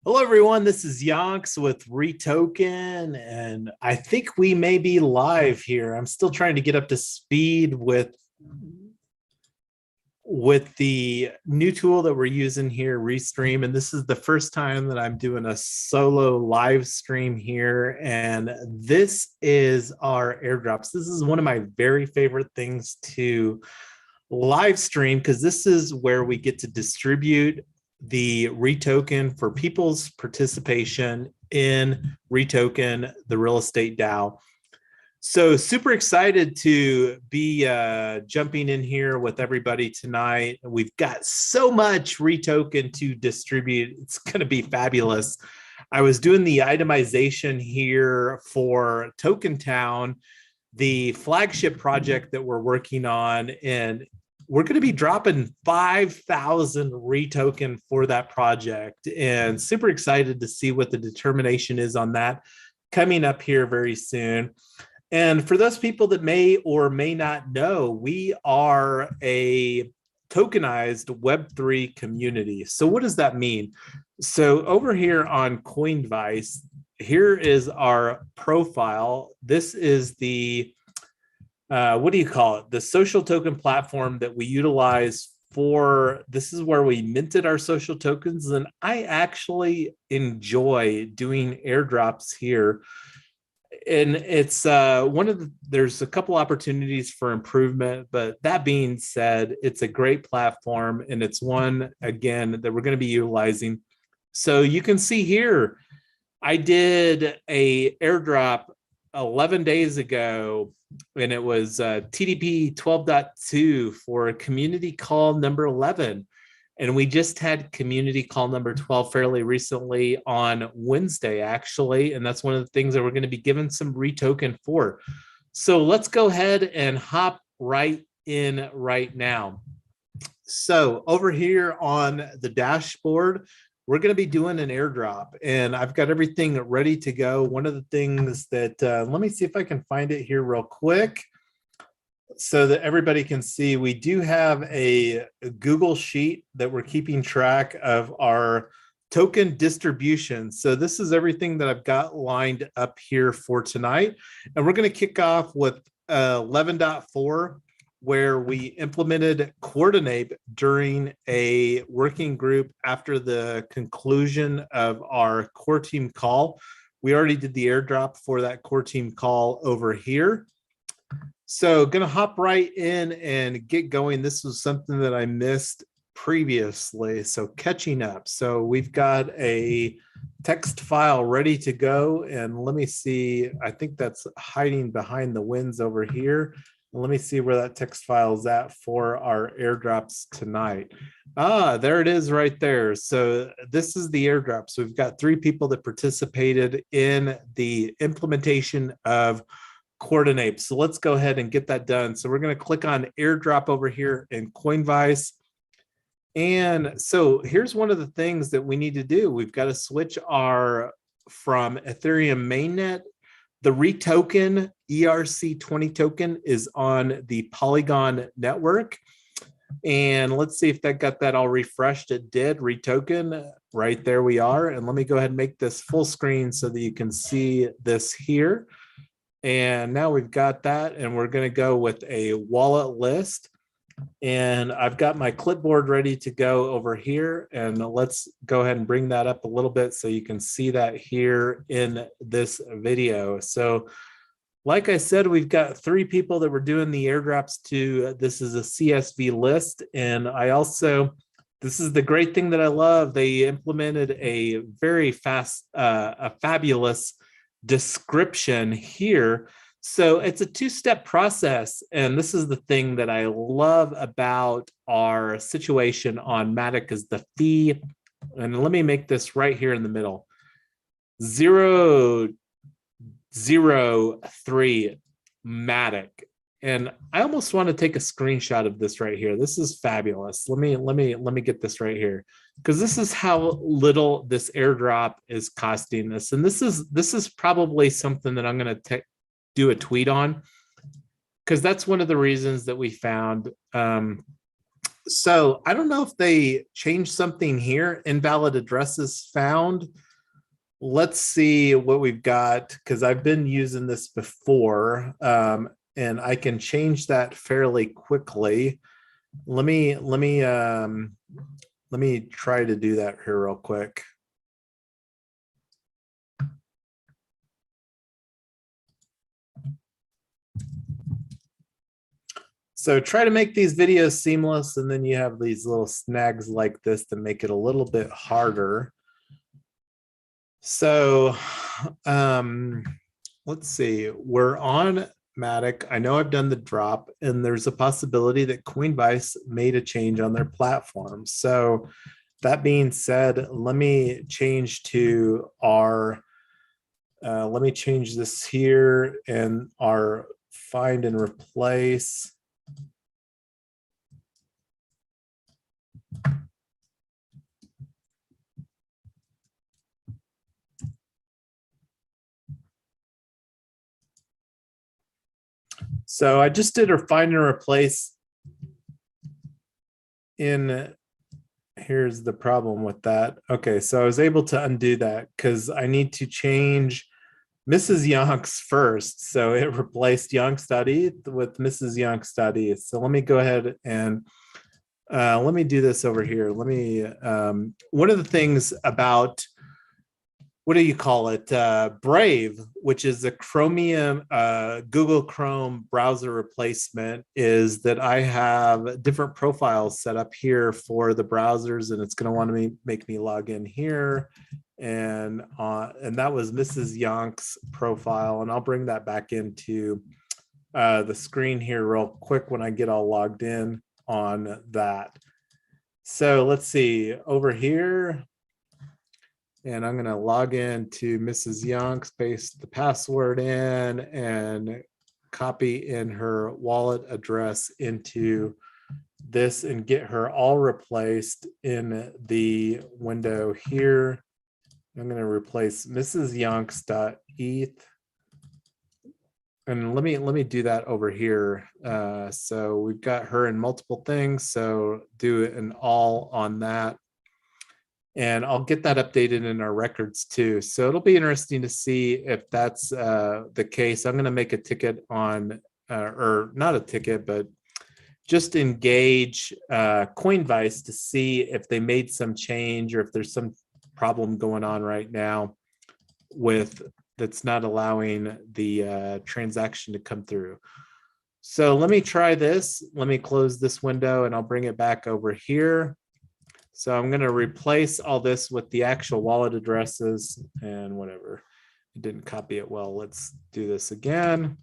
Hello, everyone. This is Yonks with REtoken, and I think we may be live here. I'm still trying to get up to speed with the new tool that we're using here, Restream, and this is the first time that I'm doing a solo live stream here, and this is our airdrops. This is one of my very favorite things to live stream because this is where we get to distribute the REtoken for people's participation in REtoken, the real estate DAO. So super excited to be jumping in here with everybody tonight. We've got so much REtoken to distribute. It's going to be fabulous. I was doing the itemization here for Token Town, the flagship project that we're working on, and we're going to be dropping 5,000 REtoken for that project, and super excited to see what the determination is on that coming up here very soon. And for those people that may or may not know, we are a tokenized Web3 community. So what does that mean? So over here on Coinvice, here is our profile. This is the what do you call it? The social token platform that we utilize for, this is where we minted our social tokens. And I actually enjoy doing airdrops here. And it's there's a couple opportunities for improvement, but that being said, it's a great platform. And it's one, again, that we're going to be utilizing. So you can see here, I did a airdrop 11 days ago, and it was TDP 12.2 for community call number 11. And we just had community call number 12 fairly recently on Wednesday, actually. And that's one of the things that we're going to be given some REtoken for. So let's go ahead and hop right in right now. So over here on the dashboard, we're going to be doing an airdrop, and I've got everything ready to go. One of the things that, let me see if I can find it here real quick so that everybody can see, we do have a Google Sheet that we're keeping track of our token distribution. So this is everything that I've got lined up here for tonight. And we're going to kick off with 11.4. where we implemented Coordinate during a working group after the conclusion of our core team call. We already did the airdrop for that core team call over here. So going to hop right in and get going. This was something that I missed previously, so catching up. So we've got a text file ready to go, and let me see, I think that's hiding behind the winds over here. Let me see where that text file is at for our airdrops tonight. There it is right there. So this is the airdrop. So we've got 3 people that participated in the implementation of Coordinate. So let's go ahead and get that done. So we're going to click on airdrop over here in Coinvice. And so here's one of the things that we need to do. We've got to switch our from Ethereum mainnet. The REtoken ERC20 token is on the Polygon network. And let's see if that got that all refreshed. It did. REtoken, right there we are. And let me go ahead and make this full screen so that you can see this here. And now we've got that, and we're going to go with a wallet list. And I've got my clipboard ready to go over here, and let's go ahead and bring that up a little bit so you can see that here in this video. So like I said, we've got 3 people that we're doing the airdrops to. This is a CSV list, and I also, this is the great thing that I love, they implemented a very fast, a fabulous description here. So it's a 2-step process, and this is the thing that I love about our situation on Matic is the fee. And let me make this right here in the middle. 003 Matic. And I almost want to take a screenshot of this right here. This is fabulous. Let me get this right here, because this is how little this airdrop is costing us. And this is probably something that I'm going to do a tweet on, because that's one of the reasons that we found So I don't know if they changed something here. Invalid addresses found. Let's see what we've got, because I've been using this before, and I can change that fairly quickly. Let me try to do that here real quick. So try to make these videos seamless, and then you have these little snags like this that make it a little bit harder. So let's see, we're on Matic. I know I've done the drop, and there's a possibility that Coinbase made a change on their platform. So that being said, let me change to our, let me change this here and our find and replace. So I just did a find and replace in, here's the problem with that. Okay, so I was able to undo that because I need to change Mrs. Yonk's first. So it replaced Yonk's.eth with Mrs. Yonk's.eth. So let me go ahead and let me do this over here. Let me, one of the things about, what do you call it? Brave, which is a Chromium, Google Chrome browser replacement, is that I have different profiles set up here for the browsers, and it's going to want to make me log in here. And that was Mrs. Yonk's profile, and I'll bring that back into the screen here real quick when I get all logged in on that. So let's see over here. And I'm going to log in to Mrs. Yonk's, paste the password in, and copy in her wallet address into this and get her all replaced in the window here. I'm going to replace Mrs. Yonk's.eth. And let me do that over here. So we've got her in multiple things. So do an all on that. And I'll get that updated in our records too. So it'll be interesting to see if that's the case. I'm going to make a ticket on, or not a ticket, but just engage Coinbase to see if they made some change or if there's some problem going on right now with that's not allowing the transaction to come through. So let me try this. Let me close this window and I'll bring it back over here. So I'm going to replace all this with the actual wallet addresses and whatever. I didn't copy it well. Let's do this again.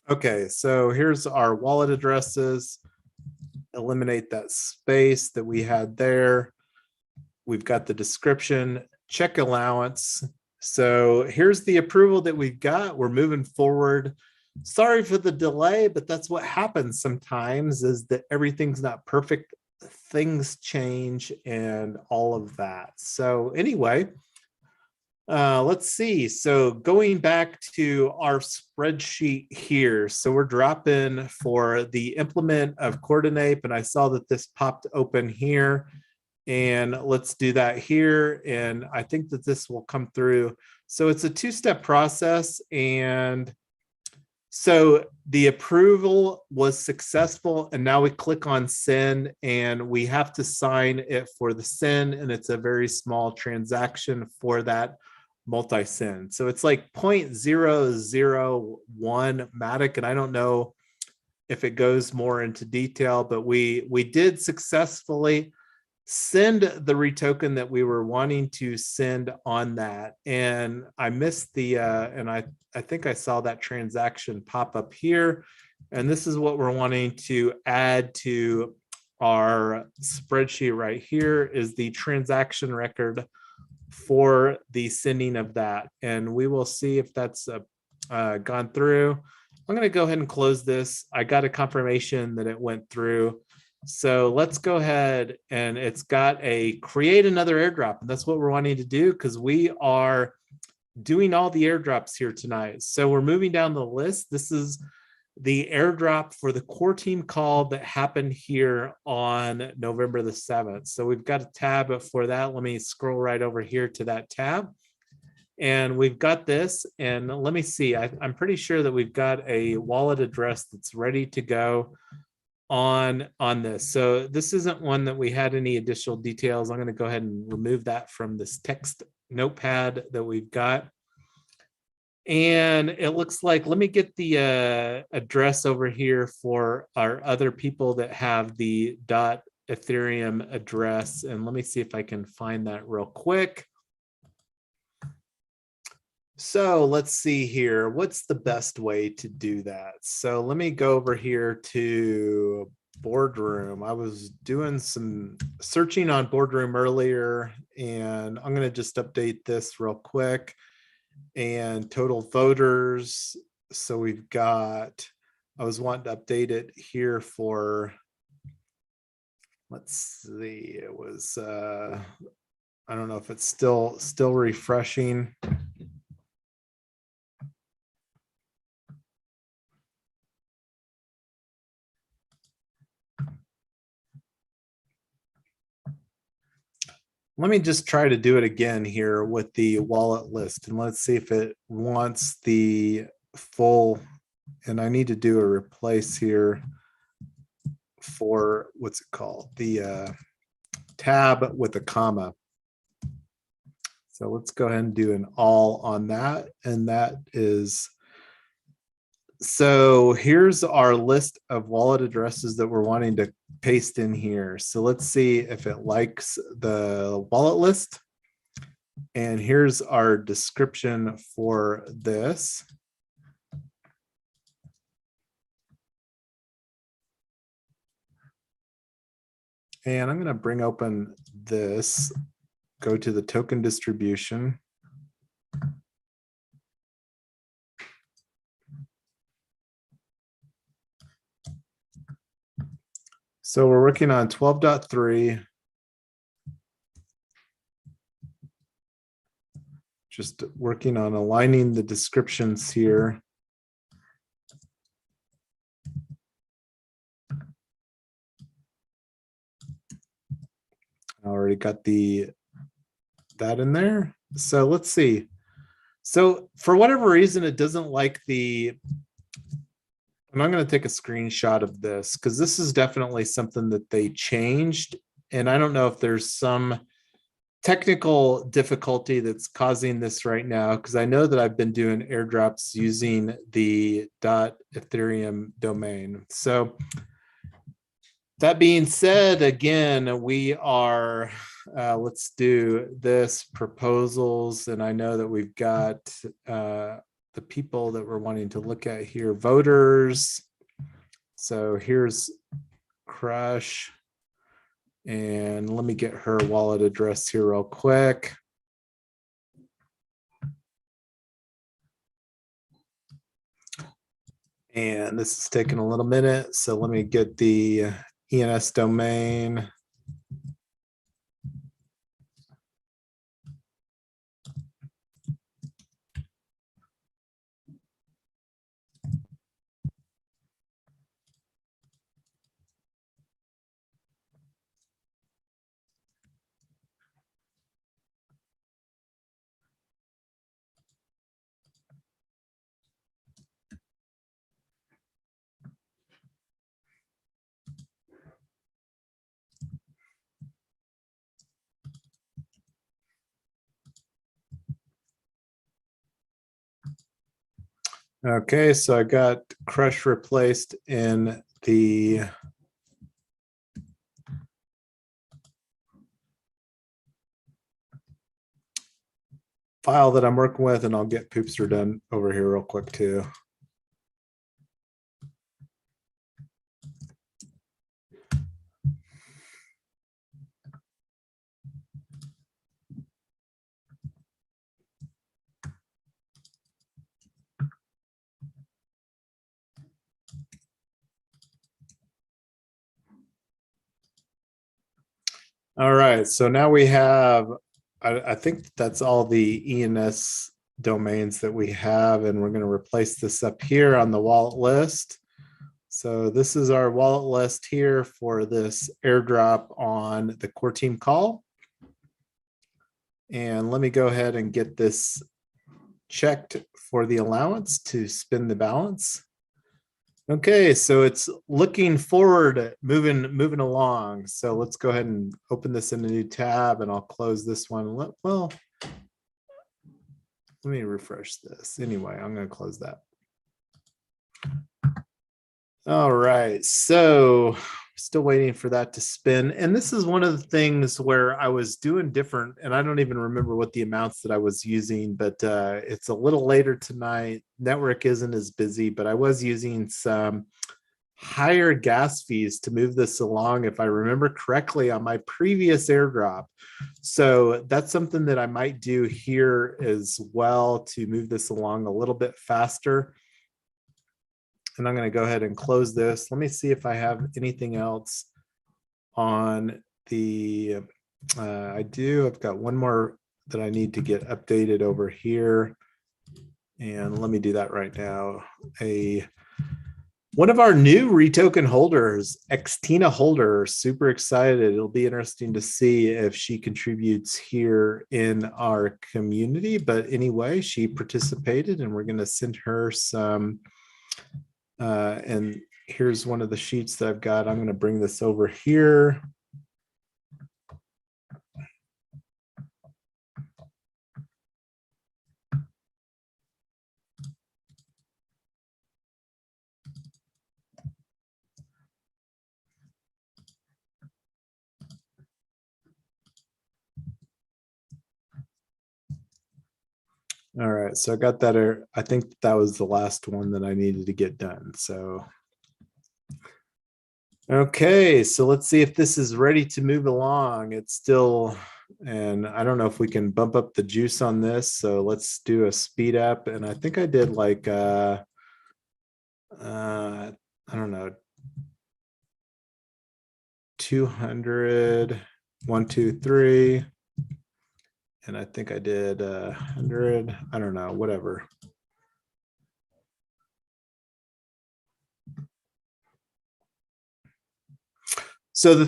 Okay, so here's our wallet addresses. Eliminate that space that we had there. We've got the description, check allowance. So here's the approval that we've got. We're moving forward. Sorry for the delay, but that's what happens sometimes, is that everything's not perfect. Things change and all of that. So anyway, let's see. So going back to our spreadsheet here. So we're dropping for the implement of Coordinape, and I saw that this popped open here. And let's do that here. And I think that this will come through. So it's a two-step process. And so the approval was successful, and now we click on send, and we have to sign it for the send, and it's a very small transaction for that multi-send. So it's like 0.001 Matic, and I don't know if it goes more into detail, but we did successfully send the retoken that we were wanting to send on that. And I missed the, and I think I saw that transaction pop up here. And this is what we're wanting to add to our spreadsheet right here, is the transaction record for the sending of that. And we will see if that's gone through. I'm going to go ahead and close this. I got a confirmation that it went through. So let's go ahead, and it's got a create another airdrop. And that's what we're wanting to do, because we are doing all the airdrops here tonight. So we're moving down the list. This is the airdrop for the core team call that happened here on November the 7th. So we've got a tab for that. Let me scroll right over here to that tab. And we've got this, and let me see, I'm pretty sure that we've got a wallet address that's ready to go on this. So this isn't one that we had any additional details. I'm going to go ahead and remove that from this text notepad that we've got. And it looks like, let me get the address over here for our other people that have the .ethereum address. And let me see if I can find that real quick. So let's see here. What's the best way to do that? So let me go over here to Boardroom. I was doing some searching on Boardroom earlier, and I'm going to just update this real quick. And total voters. So we've got, I was wanting to update it here for, let's see, it was, I don't know if it's still refreshing. Let me just try to do it again here with the wallet list, and let's see if it wants the full, and I need to do a replace here for, what's it called? The tab with a comma. So let's go ahead and do an all on that. And that is, so here's our list of wallet addresses that we're wanting to paste in here. So let's see if it likes the wallet list. And here's our description for this. And I'm going to bring open this, go to the token distribution. So we're working on 12.3. Just working on aligning the descriptions here. I already got that in there. So let's see. So for whatever reason, it doesn't like the, and I'm going to take a screenshot of this because this is definitely something that they changed. And I don't know if there's some technical difficulty that's causing this right now, because I know that I've been doing airdrops using the .ethereum domain. So that being said, again, we are, let's do this proposals. And I know that we've got the people that we're wanting to look at here, voters. So here's Crush. And let me get her wallet address here real quick. And this is taking a little minute. So let me get the ENS domain. Okay, so I got Crush replaced in the file that I'm working with, and I'll get Poopster done over here real quick too. All right, so now we have, I think that's all the ENS domains that we have, and we're going to replace this up here on the wallet list. So this is our wallet list here for this airdrop on the core team call. And let me go ahead and get this checked for the allowance to spin the balance. Okay, so it's looking forward, moving along. So let's go ahead and open this in a new tab, and I'll close this one. Well, let me refresh this. Anyway, I'm going to close that. All right, so still waiting for that to spin. And this is one of the things where I was doing different, and I don't even remember what the amounts that I was using, but it's a little later tonight. Network isn't as busy, but I was using some higher gas fees to move this along, if I remember correctly, on my previous airdrop. So that's something that I might do here as well to move this along a little bit faster. And I'm going to go ahead and close this. Let me see if I have anything else on the, I do, I've got one more that I need to get updated over here. And let me do that right now. One of our new REtoken holders, Xtina Holder, super excited. It'll be interesting to see if she contributes here in our community. But anyway, she participated, and we're going to send her some. And here's one of the sheets that I've got. I'm going to bring this over here. All right, so I got that. I think that was the last one that I needed to get done. So, okay, so let's see if this is ready to move along. It's still, and I don't know if we can bump up the juice on this. So let's do a speed up. And I think I did like, I don't know, 200, 1, 2, 3. And I think I did 100, I don't know, whatever. So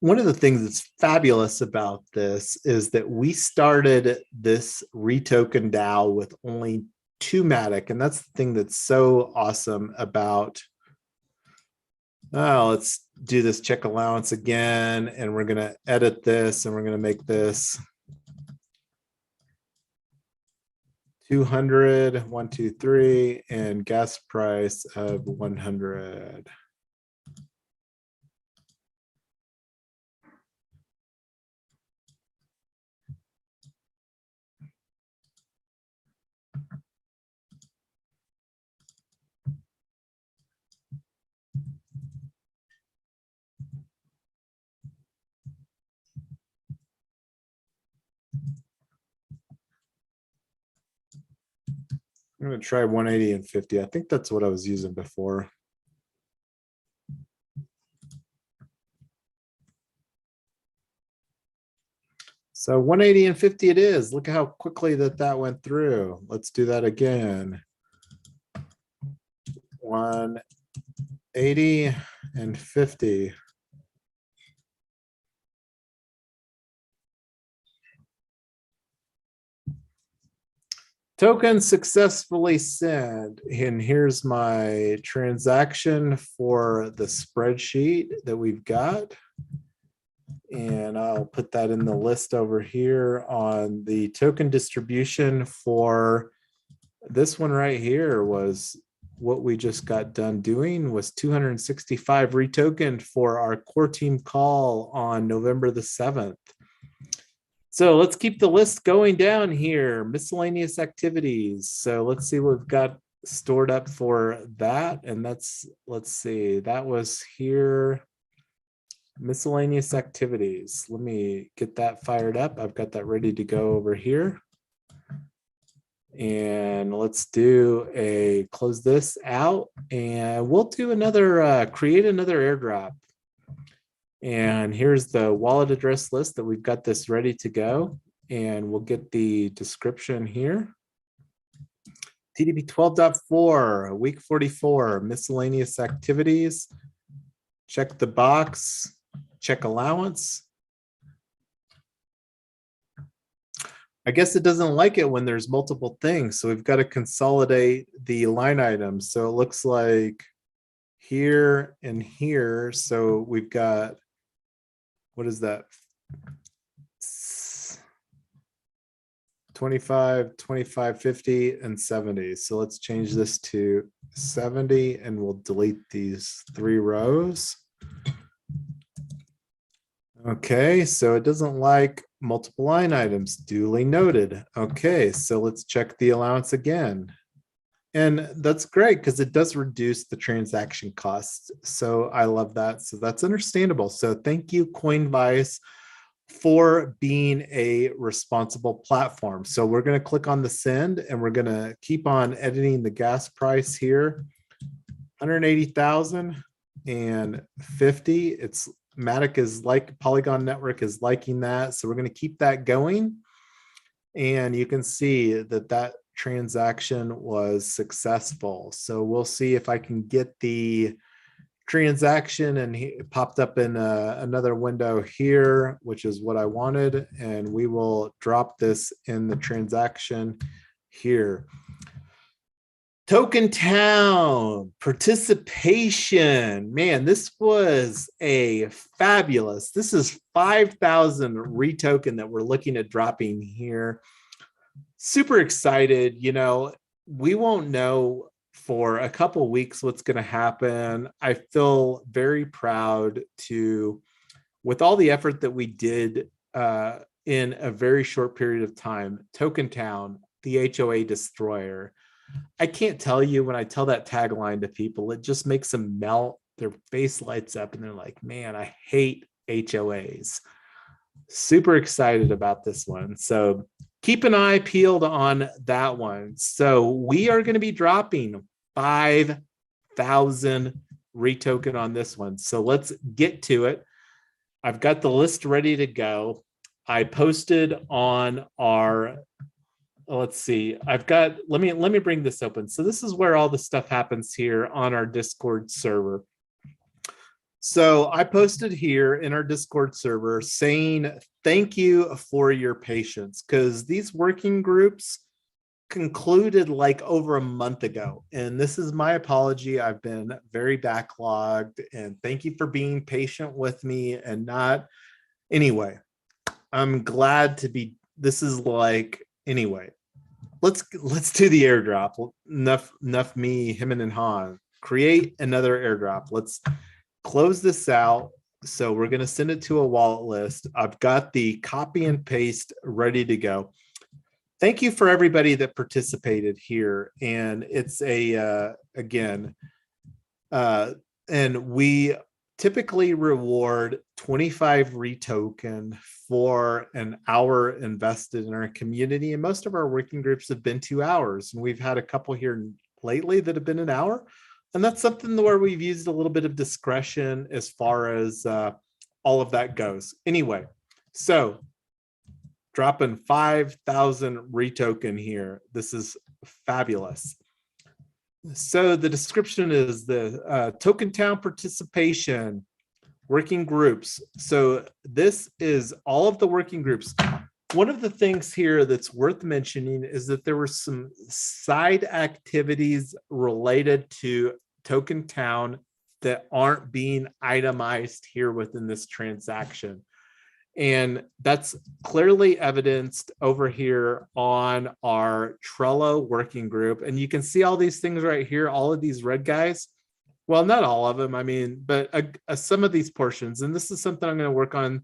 one of the things that's fabulous about this is that we started this REtoken DAO with only 2 Matic. And that's the thing that's so awesome about, let's do this check allowance again. And we're going to edit this, and we're going to make this 200, 1, 2, 3, and gas price of 100. I'm going to try 180 and 50. I think that's what I was using before. So 180 and 50 it is. Look how quickly that went through. Let's do that again. 180 and 50. Token successfully sent. And here's my transaction for the spreadsheet that we've got. And I'll put that in the list over here on the token distribution for this one right here. Was what we just got done doing was 265 REtoken for our core team call on November the 7th. So let's keep the list going down here. Miscellaneous activities. So let's see what we've got stored up for that. And that's, let's see, that was here. Miscellaneous activities. Let me get that fired up. I've got that ready to go over here. And let's do a close this out, and we'll do another create another airdrop. And here's the wallet address list that we've got this ready to go, and we'll get the description here. TDP 12.4, week 44, miscellaneous activities. Check the box, check allowance. I guess it doesn't like it when there's multiple things. So we've got to consolidate the line items. So it looks like here and here. So we've got, what is that? 25, 25, 50, and 70. So let's change this to 70 and we'll delete these 3 rows. Okay, so it doesn't like multiple line items, duly noted. Okay, so let's check the allowance again. And that's great because it does reduce the transaction costs. So I love that. So that's understandable. So thank you, Coinvice, for being a responsible platform. So we're going to click on the send and we're going to keep on editing the gas price here. 180,000 and 50. It's Matic is like Polygon Network is liking that. So we're going to keep that going. And you can see that that transaction was successful. So we'll see if I can get the transaction, and it popped up in another window here, which is what I wanted. And we will drop this in the transaction here. Token Town participation. Man, this was a fabulous. This is 5,000 retoken that we're looking at dropping here. Super excited. You know, we won't know for a couple weeks what's going to happen. I feel very proud to, with all the effort that we did in a very short period of time, Token Town, the HOA destroyer. I can't tell you, when I tell that tagline to people, it just makes them melt. Their face lights up and they're like, man, I hate HOAs. Super excited about this one. So keep an eye peeled on that one. So we are going to be dropping 5,000 retoken on this one. So let's get to it. I've got the list ready to go. I posted on our, let's see, I've got, let me bring this open. So this is where all the stuff happens here on our Discord server. So I posted here in our Discord server saying, thank you for your patience, because these working groups concluded like over a month ago. And this is my apology. I've been very backlogged, and thank you for being patient with me and not, anyway, I'm glad to be, this is like, anyway, let's do the airdrop. Enough me, him and Han. Create another airdrop. Let's close this out. So we're going to send it to a wallet list. I've got the copy and paste ready to go. Thank you for everybody that participated here. And it's a, again, and we typically reward 25 retoken for an hour invested in our community. And most of our working groups have been 2 hours. And we've had a couple here lately that have been an hour. And that's something where we've used a little bit of discretion as far as all of that goes. Anyway, so dropping 5,000 retoken here. This is fabulous. So the description is the Token Town participation, working groups. So this is all of the working groups. One of the things here that's worth mentioning is that there were some side activities related to Token Town that aren't being itemized here within this transaction. And that's clearly evidenced over here on our Trello working group. And you can see all these things right here, all of these red guys. Well, not all of them, I mean, but some of these portions. And this is something I'm going to work on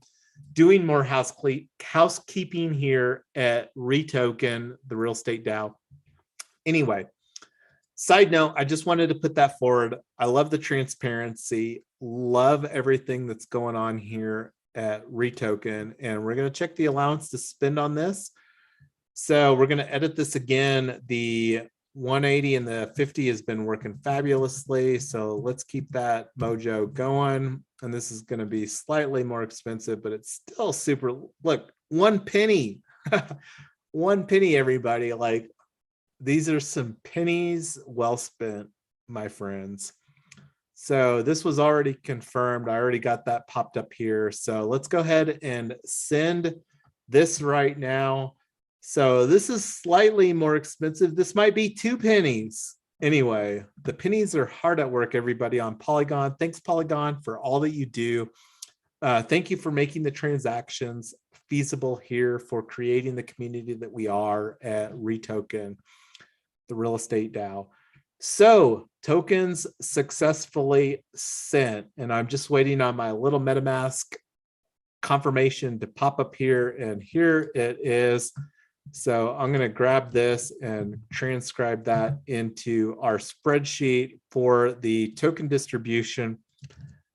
doing more housekeeping here at RETOKEN, the real estate DAO. Anyway, side note, I just wanted to put that forward. I love the transparency, love everything that's going on here at RETOKEN, and we're going to check the allowance to spend on this. So we're going to edit this again. The 180 and the 50 has been working fabulously. So let's keep that mojo going. And this is going to be slightly more expensive, but it's still super. Look, 1 penny, 1 penny, everybody. Like, These are some pennies well spent, my friends. So this was already confirmed. I already got that popped up here. So let's go ahead and send this right now. So this is slightly more expensive. This might be 2 pennies. Anyway, the pennies are hard at work, everybody, on Polygon. Thanks, Polygon, for all that you do. Thank you for making the transactions feasible here, for creating the community that we are at RETOKEN, the real estate DAO. So tokens successfully sent, and I'm just waiting on my little MetaMask confirmation to pop up here, and here it is. So I'm going to grab this and transcribe that into our spreadsheet for the token distribution.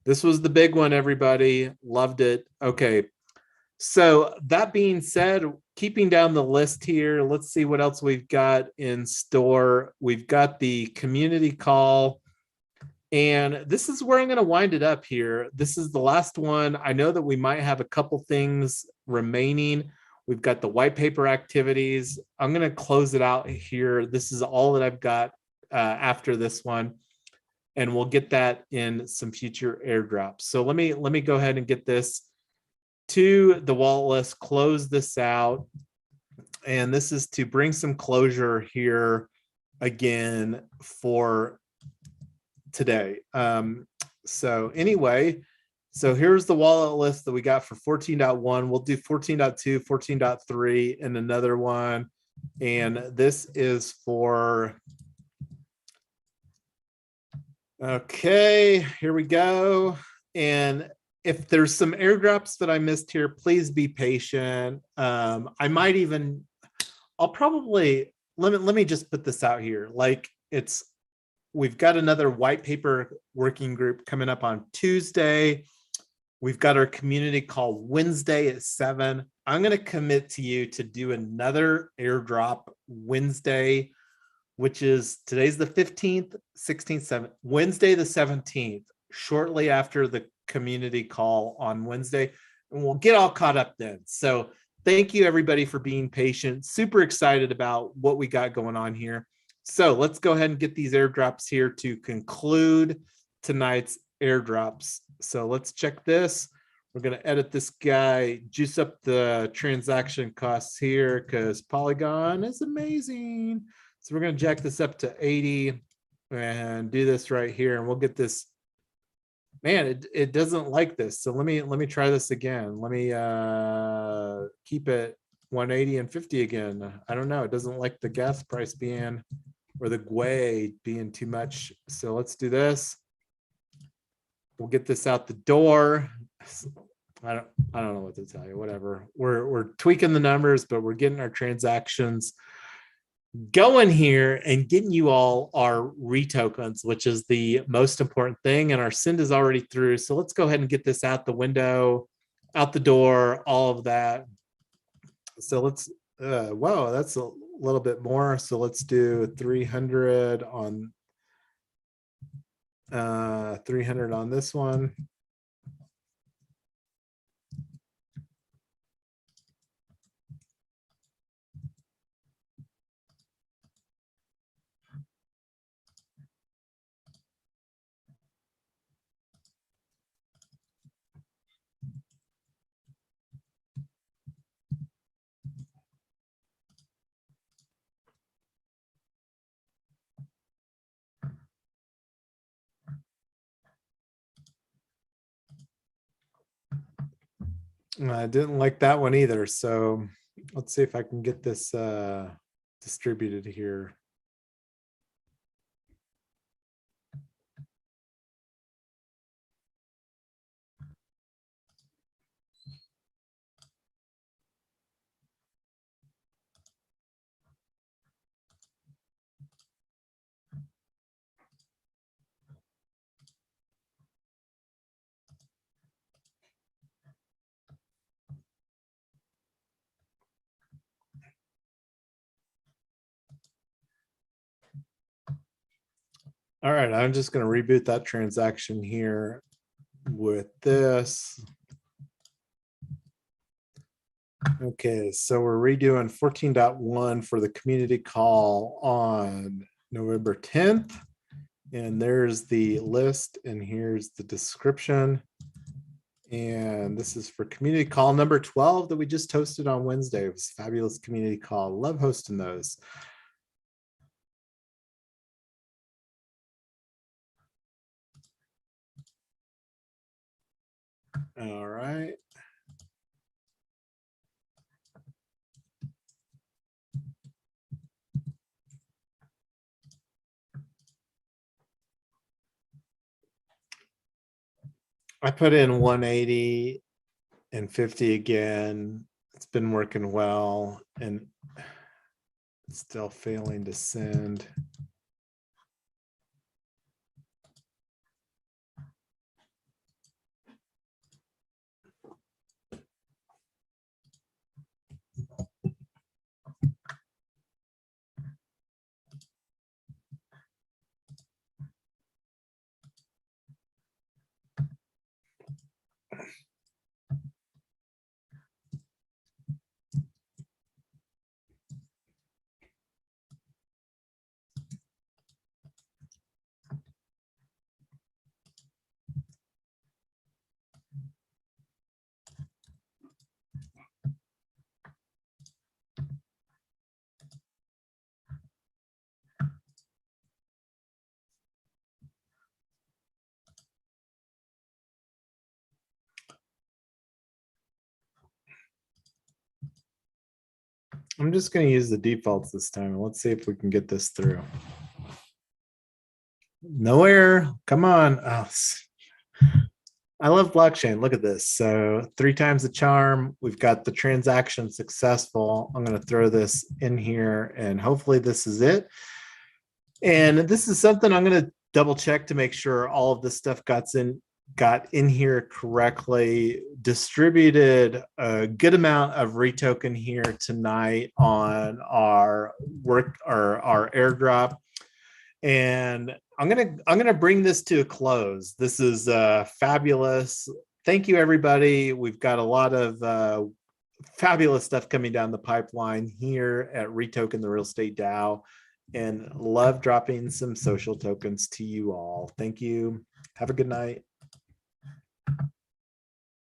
This was the big one, everybody. Loved it. Okay. So that being said, keeping down the list here, let's see what else we've got in store. We've got the community call, and this is where I'm going to wind it up here. This is the last one. I know that we might have a couple things remaining. We've got the white paper activities. I'm going to close it out here. This is all that I've got after this one, and we'll get that in some future airdrops. So let me go ahead and get this to the wallet list, close this out. And this is to bring some closure here again for today. So anyway, so here's the wallet list that we got for 14.1. We'll do 14.2, 14.3 and another one. And this is for, okay, here we go. And if there's some airdrops that I missed here, please be patient. I might even, I'll probably, let me just put this out here. Like we've got another white paper working group coming up on Tuesday. We've got our community call Wednesday at 7. I'm going to commit to you to do another airdrop Wednesday, which is today's the 15th, 16th, 7th, Wednesday the 17th, shortly after the community call on Wednesday, and we'll get all caught up then. So thank you everybody for being patient. Super excited about what we got going on here. So let's go ahead and get these airdrops here to conclude tonight's airdrops. So let's check this. We're going to edit this guy, juice up the transaction costs here because Polygon is amazing. So we're going to jack this up to 80 and do this right here, and we'll get this. Man, it doesn't like this. So let me try this again. Let me keep it 180 and 50 again. I don't know. It doesn't like the gas price being, or the GUI being too much. So let's do this. We'll get this out the door. I don't know what to tell you. Whatever. We're tweaking the numbers, but we're getting our transactions going here and getting you all our retokens, which is the most important thing. And our send is already through. So let's go ahead and get this out the window, out the door, all of that. So let's, whoa, that's a little bit more. So let's do 300 on 300 on this one. I didn't like that one either. So let's see if I can get this distributed here. All right, I'm just going to reboot that transaction here with this. Okay, so we're redoing 14.1 for the community call on November 10th. And there's the list, and here's the description. And this is for community call number 12 that we just hosted on Wednesday. It was a fabulous community call. Love hosting those. All right. I put in 180 and 50 again. It's been working well, and it's still failing to send. I'm just going to use the defaults this time. Let's see if we can get this through. No error. Come on. Oh, I love blockchain. Look at this. So 3 times the charm. We've got the transaction successful. I'm going to throw this in here, and hopefully this is it. And this is something I'm going to double check to make sure all of this stuff got in here correctly. Distributed a good amount of retoken here tonight on our airdrop. And I'm gonna bring this to a close. This is fabulous. Thank you, everybody. We've got a lot of fabulous stuff coming down the pipeline here at REtoken, the Real Estate DAO, and love dropping some social tokens to you all. Thank you. Have a good night.